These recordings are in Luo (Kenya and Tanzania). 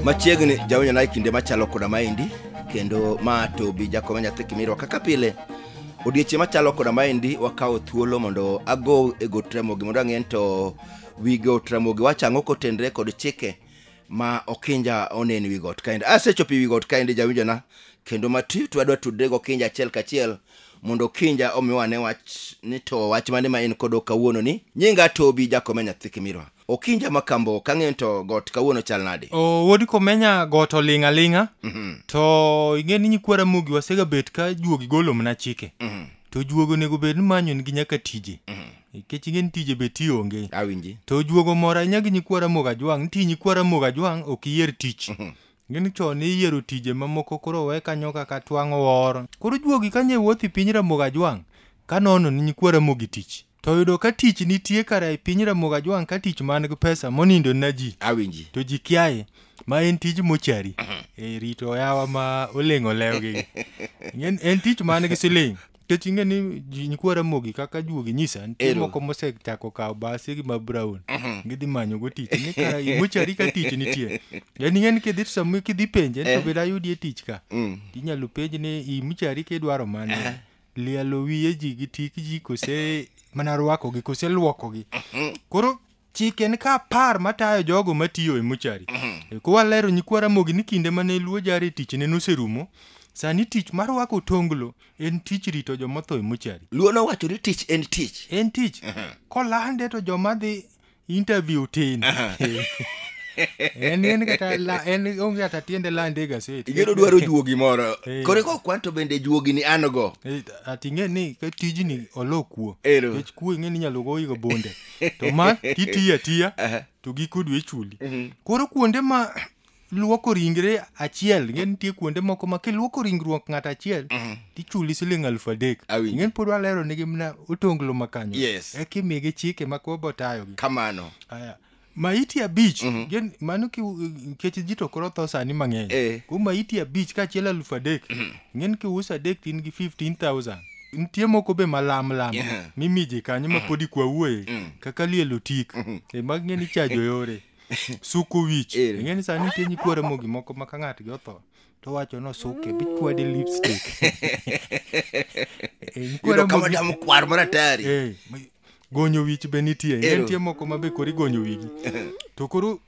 Machiegni jawinyo na kinde machalo koda maendi kendo ma to bi jakoma nyathi Kimirwa kaka pile odiechieng' machalo koda maendi wakawo thuolo mondo ago e got ramogi mondo ang'en to wi got ramogi wachang'o kotendre kod chike ma Okinja onen wi got kaendi. Asechopo wi got kaendi jawinjo na kendo mati to adwa tudre go Okinja achiel kachiel mondo Okinja omiwane wach ni to wach mane ma en kod kawuono ni. Nyinga to bi jakoma nyathi Kimirwa. Okinja Makambo kang'en to got kawuono chal nade? Wodi komenya got olinga linga. To ingeni nyikwara mugi wasega bet ka juogi golo mna chike. To juogo nego bed manyo ngi nyaka tije. Nikech ingeni tije be Tiyo onge. Awinji. To juogo mora nyagi nyikwara muga jwang, ti nyikwara muga jwang ok yier tich. Ngeni chon iyiero tije mamoko koro we kanyo kaka twang'o wor. Koro juogi kanye wuothi piny Ramogi jwang kanono ni nyikwara mugi tich. To yudo ka tich nitie kara e piny Ramogi jwang ka tich man gi pesa monindo na ji. Awinji. To ji kiaye ma en tij Motuary. Rito yawa ma oleng'o lewgi. En tich man gi siling. Kech ingeni nyikwara mugi kaka juogi nyisa nitie moko mosechako kawo base gi ma brown. Gidhi manyo go tich ni kara Motuary ka tich nitie. Yani ngeni kidhi samu kidhi penje to beda yudie tich ka. Inyalo penj ni Motuary kidwaro mane. Lialo wiye ji gi tik ji kose mana rwako gi kose luoko gi. Koro chike ni ka par matayo jogo matiyo e Motuary. Ko walero nyikwara mugi ni kinde mane luo jare tich ne noserumo. Sani tich mar wako tonglo en tich rito joma tho e Motuary. Luo no wacho ni tich en tich. En tich. Kolande to joma dhi interview tin. En kata en onge ata tiende lande gaset. Igero dwaro juogi moro. Kore ko kwanto bende juogi ni an go. Atinge ni ka tijni olokuo. Kech kuo ingeni nyalo goyi go bonde. To ma kitiya tiya to gikudwe chuli. Koro kuonde ma luoko ringre achiel ngeni nitie kuonde moko ma kiluoko ringruok ng'at achiel tichuli siling 3,000. Ngeni pod walero nigi mna otonglo makanyo. E kimigi chike ma ko botayo gi. Kamano. Aya. Maiti ya beach gen mano keche jito koro tho sani mang'eny. Ko maiti ya beach ka achiel 3,000. Ngeni ki usa dek tin gi 15,000. Nitie moko be malam mimiji kanyo ma podi kwa uwe kaka lielo tik. Mag ngeni chajo yore. Suko wich. Ngeni sani nitie nyikwara mugi moko ma ka ng'at gi otho to wacho no suke bit kwade lipstick. Nyikwara mugi kama kwar maratari. Gonyo wich be nitie. Nitie moko ma be kori gonyo wigi. To koro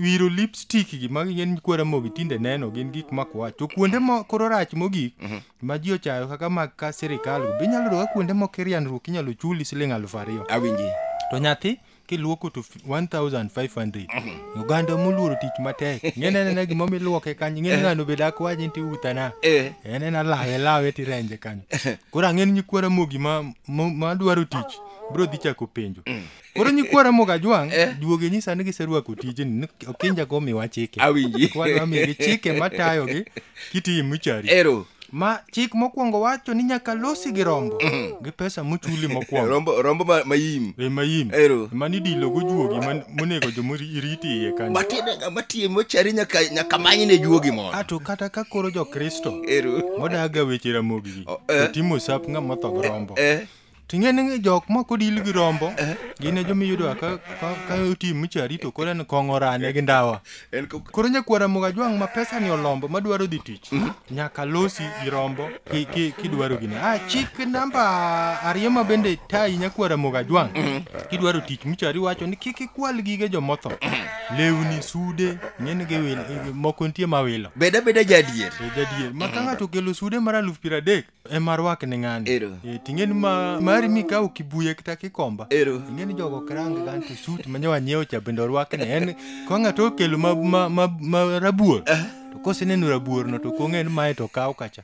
wiro lipstick gi magi ngeni nyikwara mugi tinde neno gin gik makwa. To kuonde mo koro rach mogik ma ji ochayo kaka mag ka sirikal be nyalo do kuonde mo kirianruok inyalo chuli siling 2,000. Awinji. To nyathi kiluoko to 1,500. Uganda muluoro tich matek. Ngene ne gimo miluoke kanyo. Ngene ngano bedak waje nti utana. Ene na lawe tirenje kanyo. Koro ngene nyikwara mugi ma dwaro tich. Bro dhi chako penjo. Koro nyikwara muga jwang juoge nyisa ni giserwako tijni Okinja go miwa chike. Awinji. Kwadwa mi chike matayo gi kiti Motuary. Ma chik mokwongo wacho ni nyaka losi gi rombo gi pesa mochuli mokwongo. Rombo mayim. Mayim. Mani dilo go juogi monego jomoriti iye kanyo. Mati Motuary nyaka manyne juogi moro. Ato kata ka koro jo Kristo. Modaga weche ramogi gi. Timo sap ng'ama tho gi rombo. Tingene jok moko dil gi rombo gine jomiyudo ka oti Motuary to koro en kong'orane gi ndawa. Koro nyakwara muga jwang ma pesa ni olombo madwaro dhi tich nyaka losi gi rombo kidwaro gine. Chik namba 2 ma bende tai nyakwara muga jwang kidwaro tich Motuary wacho ni kik ikwal gige jomotho. Lewni sude ngene ge moko nitie mawilo. Beda jadier. Jadier. Ma ka ng'ato kelo sude mar 30,000 e marwak ne ng'ani. Tingeni mari mikao kibuye kita kikomba. Ngeni jogo krang ganto suit manyawa nyiewo cha bendo rwakne en ko ng'ato kelo ma rabuor. To kose neno rabuor no to kongen mae to kaw kacha.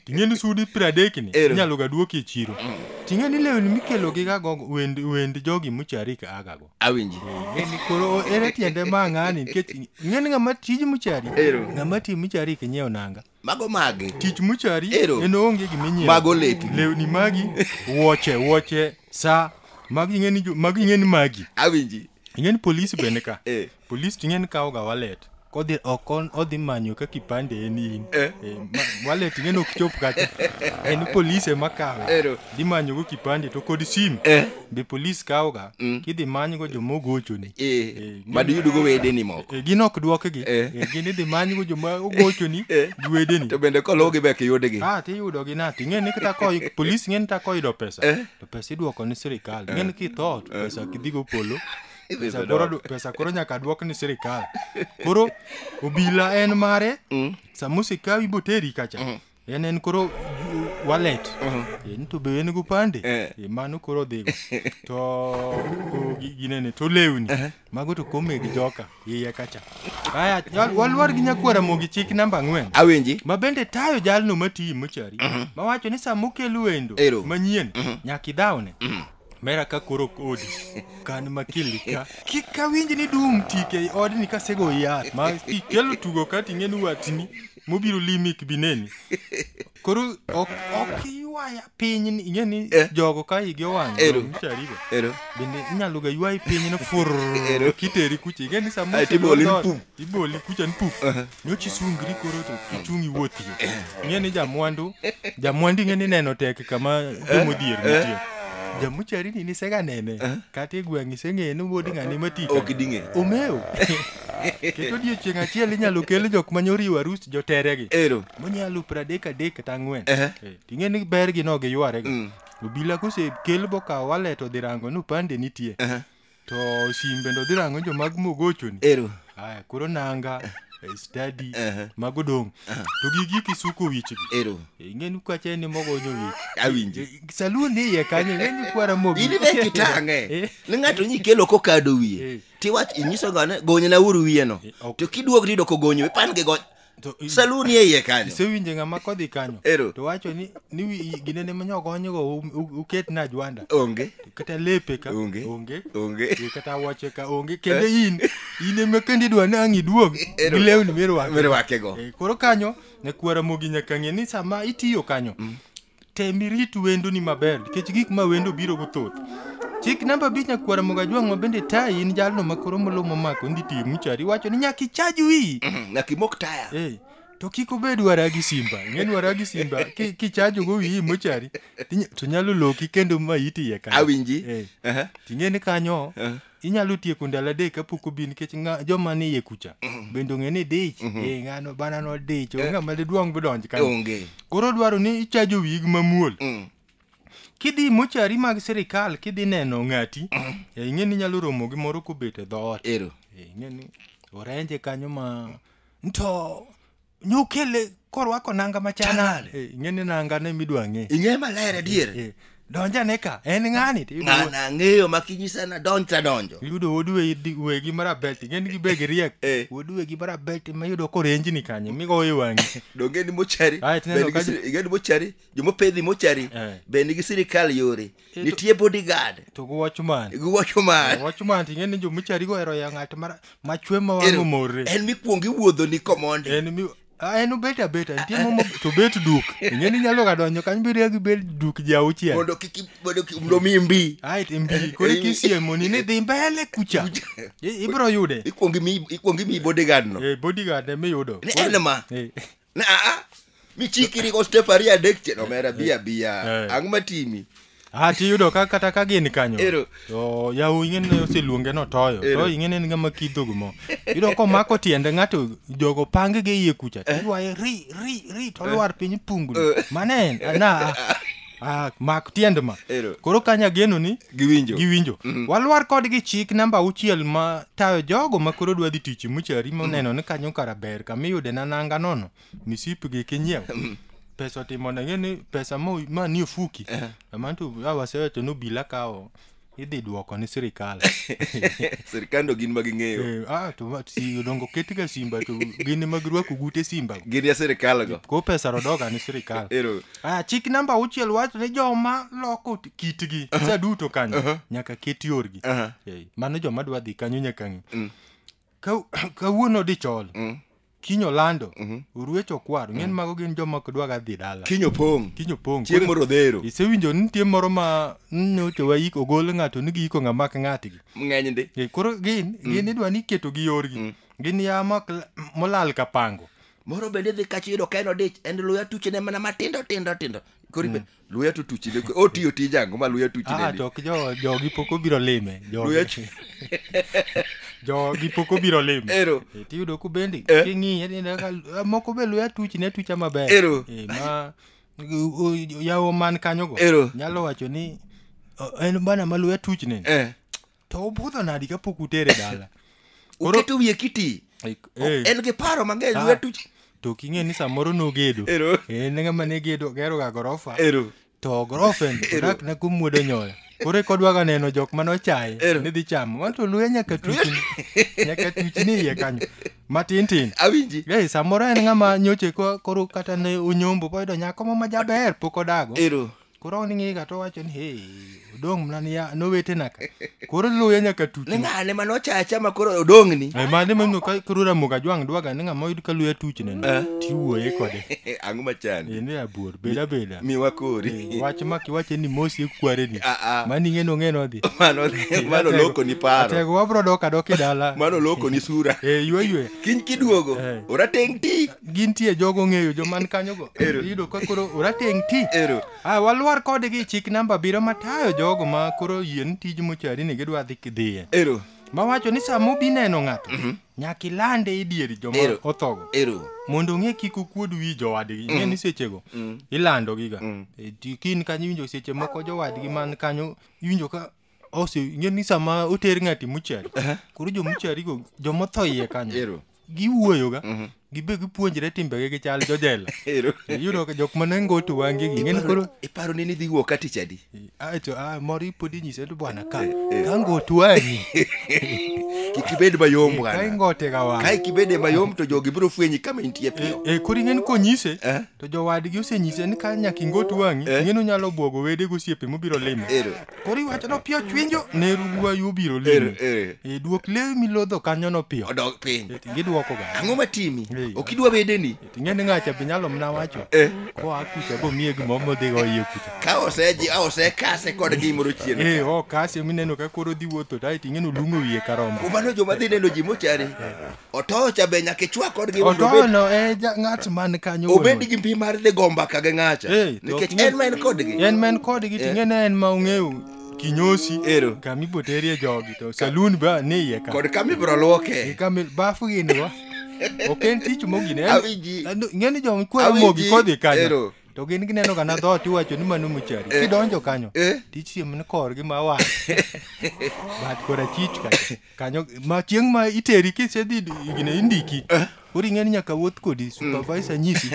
Tingeni sudi 30 ni nyalo ga duoki e chiro. Tingeni lewni mikelo gi gago wend jogi Motuary ka agago. Awinji. Ngeni koro ere tiende ma ng'ani nikech ngeni ng'ama tij Motuary. Ng'ama ti Motuary ke nyiewo nanga. Mago magi. Tich Motuary en onge giminyiero. Mago lepi. Lewni magi, wuoche, sa, magi ngeni magi. Awinji. Ngeni polisi bende ka. Polisi tingeni kawo ga wallet. kodhi okon odhi manyo ka kipande en in wallet ng'eno ok chop kacha en polise makawe dhi manyo go kipande to kod sim be polis kawoga kidhi manyo go jomogochoni madu yudo go wedeni moko gin ok dwokgi gin idhi manyo go joma ogochoni gi wedeni to bende kologi be kiyudgi tiyudogi na ting'eni kata polis ng'eni ta koyudo pesa to pesa idwoko ni sirikal ng'eni kitho to pesa kidhigo polo pesa koro nyaka dwok ni sirikal koro obila en mare samusi kawi boteri kacha en koro wallet to be en go pande mano koro dhigo to ginene to lewni mago to kome gi joka iye kacha aya walwar gi nyakwara mogi chik namba 4 awinji ma bende tayo jalno mati Motuary mawacho ni samukelu wendo manyien nyaki dhawne mera ka koro kodi kan makilika kika winji ni dum tike odni ka sego yath ma ikelo tugo kati ng'enu watni mobiro limik bineni koro ok yuaya piny ni ng'eni jogo ka igi owang' Motuary bende inyalo ga yuai piny no fur kiteri kuche ng'eni sama iboli kucha npu nyochi sungri koro to kichungi wuothi ng'eni jamwandu ng'eni neno tek kama jomodhier nitie Motuary ni sega nene kati gwang' iseng'eni wodi ng'ani matika ok dinge omeo keto odiochieng' achiel inyalo kel jok manyoriwo arus joteregi monyalo 33 kata 4 ting'eni bergi no giywarega obila kosekel bokawo wallet odhi rango nopande nitie to simbe ndo dhi rango jomag mogochoni aya koro nanga study mago dong to gigi kisuko wichgi ng'eni kwache ni mogonyo wich awinji salun ni ye kanyo ng'eni kwara mogi ini be kitang'e ni ng'ato nyikelo kokado wiye tiwach inyiso gane gonyna uru wiye no to kiduog tido kogonyo pan ge gon saluni ye kanyo isewinje ng'ama kodhi kanyo to wacho ni ginene manyogonyo go uket na jwanda onge kata lepe ka onge kata wache ka onge kende ine mekendi dwa nangi duog gilewni mirwake go koro kanyo ne kwara mogi nyaka ng'e ni sama itiyo kanyo temirit wendo ni maber nikech gik ma wendo biro go thoth chik namba 5 nyakwara moga jwang' ma bende tai in jalno makoro molomo mako nditi Motuary wacho ni nyaki chaju wi nyaki mok taya to kiko bed waragi simba ng'eni waragi simba kichajo go wi Motuary to nyalo loki kendo ma iti ye kanyo awinji ting'eni kanyo inyalo tieko ndalo 3 kapok obi nikech joma ni ye kucha bendo ng'eni dich ng'ano bana no dich ng'ama duong' bodonj kanyo koro dwaro ni ichajo wig mamuol kidhi Motuary mag sirikal kidhi neno ng'ati ing'eni nyalo romo gi moro kobet e dhoot ing'eni orenje kanyo ma nto nyukele korwako nanga machana ing'eni nanga ne midwa ng'e ing'e maler adier donjane ka en ng'ani ng'ana ng'eyo makinyisa na donjo yudo woduwe wegi marabet ng'eni gibegi riek woduwe gi marabet mayudo korenji ni kanye migoyo wang'i donge ni Motuary ing'eni Motuary jomopedhi Motuary bende gi sirikal yore nitie bodyguard to go watchman ting'eni jo Motuary go ero ya ng'at machwe ma wang'o morre en mikwongi wuodho ni komonde en beta nitie momo to bet duk ng'eni nyalo ga donjo kanyo bire gi bet duk jauchiel mondo mondo mimbi timbi kore kisiemo ni dhi mbele kucha ibro yude ikwongi mi bodyguard no bodyguard ne miyudo ni enma na michikiri go step aria dekche no mera bia ang matimi tiyudo kata ka gin kanyo to yawu ing'eni oseluonge no Otoyo to ing'eni ng'ama kidho gumo yudo komako tiende ng'ato jogo pange ge iye kucha tidwaye ri to lwar piny pungni manen mak tiende ma koro kanya geno ni giwinjo walwar kodgi chik namba 6 ma tayo jogo ma koro dwa dhi tich Motuary moneno ni kanyo karaber kamiyude na nanga nono misipgi kinyiew pesa timo na ng'eni pesa ma ni ofuki amanto awasewacho no bila kao idhi duoko ni sirikal sirikando gin maging'eyo to si dongo ketiga simba to gin magirwako gute simba gin ya sirikal go ko pesa rodoga ni sirikal chik namba 6 wacho ni joma loko kitgi sa duto kanyo nyaka ket yorgi mano joma dwa dhi kanyo nyaka ng'i kawuono dichol kinyo lando uruecho kwaro ng'en mago gin joma kodwa ga dhi dala kinyo pong chieng' morodhero isewinjo ni nitie moro ma nyocha waik ogol ng'ato ni giiko ng'amak ng'atgi ng'eny ndi koro gin idwa ni keto gi yorgi gin ya molal ka pango moro bende dhi kachi yudo kaeno dich en luya tuchne mana matindo kori be luya to tuchne otiyo tijango ma luya tuchne to jogi pok obiro lime jogi pok obiro lime tiyudo ku bende king'iye moko be luya tucha maber ma yawo man kanyogo nyalo wacho ni en bana ma luya tuchne to obudho nadi kapok utere dala uketo wiye kiti en gi paro mang'eny luya tuch to king'e ni samoro nogedo en ng'ama ne gedo gero ga gorofa to gorofa odak na kumwodo nyoya kore kodwa ga neno jok manochaye ni dhi chamo wanto luya nyaka tuchni iye kanyo matin awinji samoro en ng'ama nyoche koro kata ne unyombo boydo nyako ma jaber pok odago koro ng'e ga to wacho ni odong' mana ni nowete naka koro luya nyaka tuchni ng'ane manochacha ma koro odong'ni mane manyo ka koro Ramogi Ajwang' dwaga ni ng'ama oyud ka luya tuchne tiwuoye kode ang'o machani ne abuor beda miwa kori wach ma kiwache ni mosi kwareni mani ng'eno dhi mano loko ni paro tego wabro doka dala mano loko ni sura ywe kiny kiduogo orateng' ti gintie jogo ng'eyo joman kanyogo yudo ka koro orateng' ti walwar kodgi chik namba 7 Matayo jogo ma koro yien tij Motuary ni gidwa dhi kidhiye ma wacho ni samo bi neno ng'ato nyaka ilande idieri joma othogo mondo ng'e kik okuod wi jowadgi ng'e ni sechego ilando giga kin kanyo winjo seche moko jowadgi man kanyo winjo ka ng'e ni sama oter ng'ati Motuary koro jo Motuary go joma otho iye kanyo giwuoyoga gibe gipuonjre timbegi gichal jojela yudo ka jok mane ngoto wangegi ng'en koro iparo ni dhi wuok kati chadi mori podi nyise to bwana ka ngoto wangi kikibed mayom bwana kai ngote ga wa kai kibede mayom to jogi biro fwenyi kama intie piyo kori ng'en konyise to jowadgi osenyise ni ka nyaki ngoto wangi ng'en nyalo buogo wede gosiepe mobiro limo kori wacho no piyo chwinjo ne ruwa yubiro limo duok lew milodho kanyo no piyo odog piny gidwoko ga ang'o matimi okidwa bedeni ng'en ng'acha be nyalo mna wacho ko akucha bo miye gimo modhi go iye kucha ka ose kase kod gimoro chien kase mineno ka koro dhi wuotho to ng'en lungo wiye karombo mano joma dhi neno ji Motuary Otoyo cha be nyaka chwa kod gimoro Otoyo no ng'at man kanyo obed gi mbi mar dhi gomba ka ge ng'acha nikech en men kodgi ting'ene en ma ung'eyo kinyosi kami boterie jogi to saloon ba ne iye ka kod kami bro luoke kami bafu gini oken tich mogine ng'eni joma kwero mogi kodhi kanyo to gin gineno kana dhot iwacho ni mano Motuary kidonjo kanyo tichiem ni korgi ma wang' bat kora chich kanyo ma chieng' ma iteri kisedhi gine indiki koro ing'eni nyaka wuoth kodi supervisor nyisi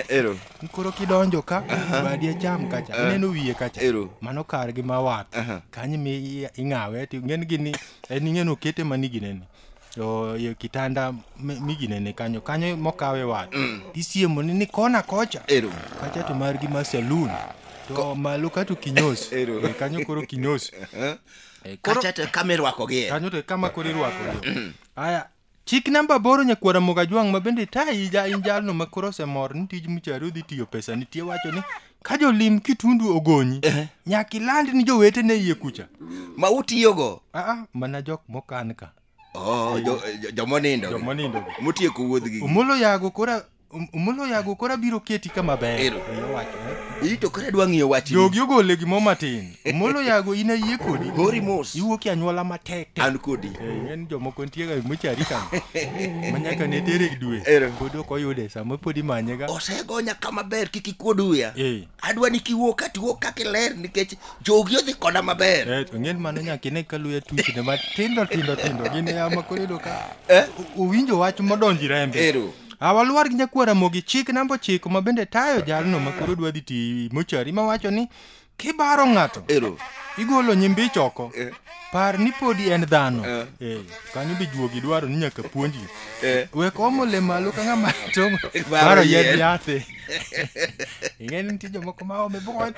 koro kidonjo ka badi acham kacha ineno wiye kacha mano kargi ma wath kanyo mi ing'awe ng'en gini en ing'eno okete manigineni to kitanda miginene kanyo mokawe wat tisiemo ni kona kocha kacha to margi ma saloon to malo kato kinyos kanyo koro kinyos kacha to kamirwako gi kanyo to kama koro irwako gi aya chik namba 8 nyakwara Ramogi Ajwang' ma bende injalno ma koro semor ni tij Motuary dhi tiyo pesa nitie wacho ni ka jolim kitundu ogonyi nyaka iland ni jowete ne iye kucha ma utiyogo mana jok mokan ka jomonindo motieko wuodhgi umulo yago kora biro keti kama ber to kora dwa ng'iyo wach jogi ogole gimo matin umulo yago ina yie kodi hori mos iwuok anyuola matek an kodi en jomoko nitie ga Motuary kan manyaka ne tere dwe pod ok oyude sama podi manyega osegonya kama ber kik ikuod uya adwa ni kiwuok kaka ler nikech jogi odhi koda maber ng'en mano nyaka ine ka luya tuchne matindo gin ama koredo ka uwinjo wach modonji rembe waluwar gi nyakwara Ramogi chik namba 9 ma bende tayo jalno ma koro dwa dhi ti Motuary ma wacho ni kibaro ng'ato igolo nyimbi choko par ni podi en dhano kanyo be juogi dwaro ni nyaka puonji we komo le malo ka ng'ama tong baro yed yathi ing'eni nitie jomoko ma ome boy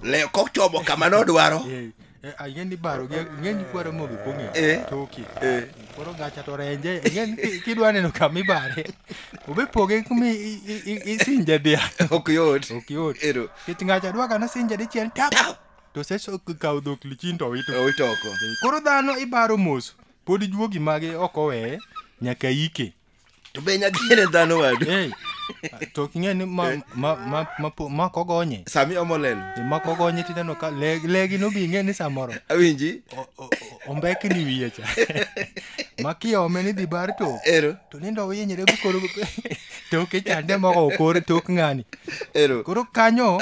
le kok chomo kama nodwaro Ng'eni baro ng'eni kwara mogi pong'e toki. Koro gacha to renje ng'eni kidwa neno kama ibare. Obe poge kumi isinje dia. Ok yot. Ero. Kiti gacha dwa kana sinje dichiel tap. To seso kaw dhok lichin to Owitoko. Koro dhano ibaro mos. Pod juogi mage ok owe nyaka ike. To be nyagine dhano wadu. To king'eni ma kogonye. Sami omolelo. Ma kogonye tineno ka legi no bi ng'eni samoro. Awinji? Ombeki ni wiye cha. Makiome ni dhi bar to. Ero. To nindo winyre bukoro toke chande moko okore tok ng'ani. Ero. Koro kanyo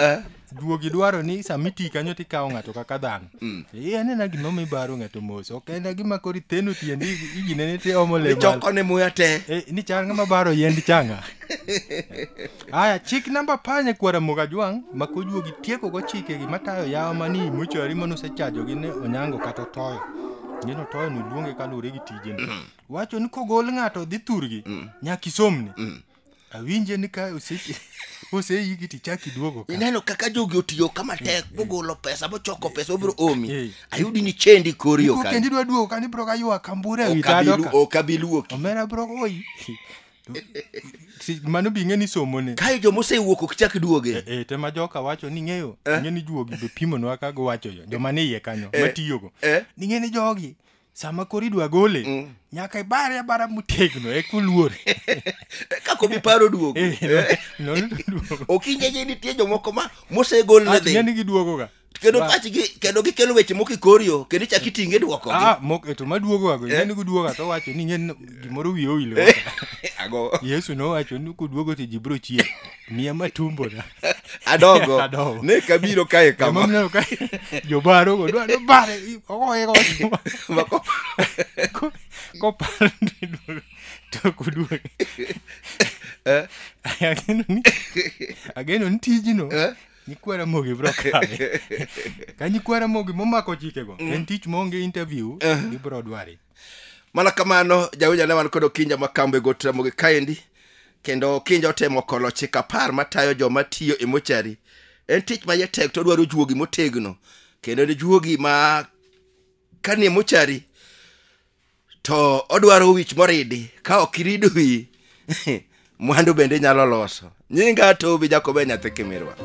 duogi dwaro ni samiti kanyo tikawo ng'ato kaka dhano. Anena gima mibaro ng'ato mos. Ok en gima kori teno tiendi iginene te omo le mal. Choko ne muya te. Ni chal ng'ama baro yend changa. Aya, chik namba panye kwara moga juang, makojuogi tieko go chike gi Matayo yawa mani Motuary manosechajo gi ne onyango kata Otoyo. Ng'eno Otoyo no luonge kalure gi tijeni. Wacho ni kogol ng'ato dhi thurgi, nyaki somni. Awinje ni ka oseyiki tichaki duogo ka. Ineno kaka jogi otiyo kama tek bogolo pesa bochoko pesa obiro omi. Ayudi ni chendi korio ka. Kendi dwa duogo kani broga yua kambure witado ka. Okabiluoki. Omera brogo oi. Mano bi ng'eni somo ne. Kae jo mosewuok ok chak duoge. Tema joka wacho ni ng'eyo. Ng'eni juogi be pimo nwa ka go wacho yo. Joma ne iye kanyo matiyogo. Ni ng'eni jogi. Sama kori dwa gole, nyaka ibare bara mutegno kuluore. Kako biparo duogo. Okinja je nitie jomoko mosegol ne dhi. Ng'eni giduogo ga. Kendo pachgi kendo gikelo weche mokikorio kendo chak itinge duoko gi. To maduogo go ng'eni giduogo to wacho ni ng'eni gimoro wiye owilo. Ago. Yesu no wacho ni kuduogo to jibro chier. Miya matumbo na. Adogo. Ne kabiro kae kama. Mamno kae. Jobaro go dwa bare. Ogoye go. Ko pandi to kuduogo. Ageno ni tijino. Nikwara mogi bro kae. Ka nikwara mogi momako chikego. En tich monge interview gi bro dwari. Mana kamano jawuja ne wan kod Okinja Makambo gotra mogi kaendi. Kendo Okinja otemo kolo chik 10 matayo joma tiyo e Motuary. En tich ma tek to dwaro juogi motegno. Kendo ni juogi ma kanie Motuary to odwaro wich moridi ka ok irido wi mwandu bende nyalo loso. Nyinga to bi Jakobe nyathi Kimirwa.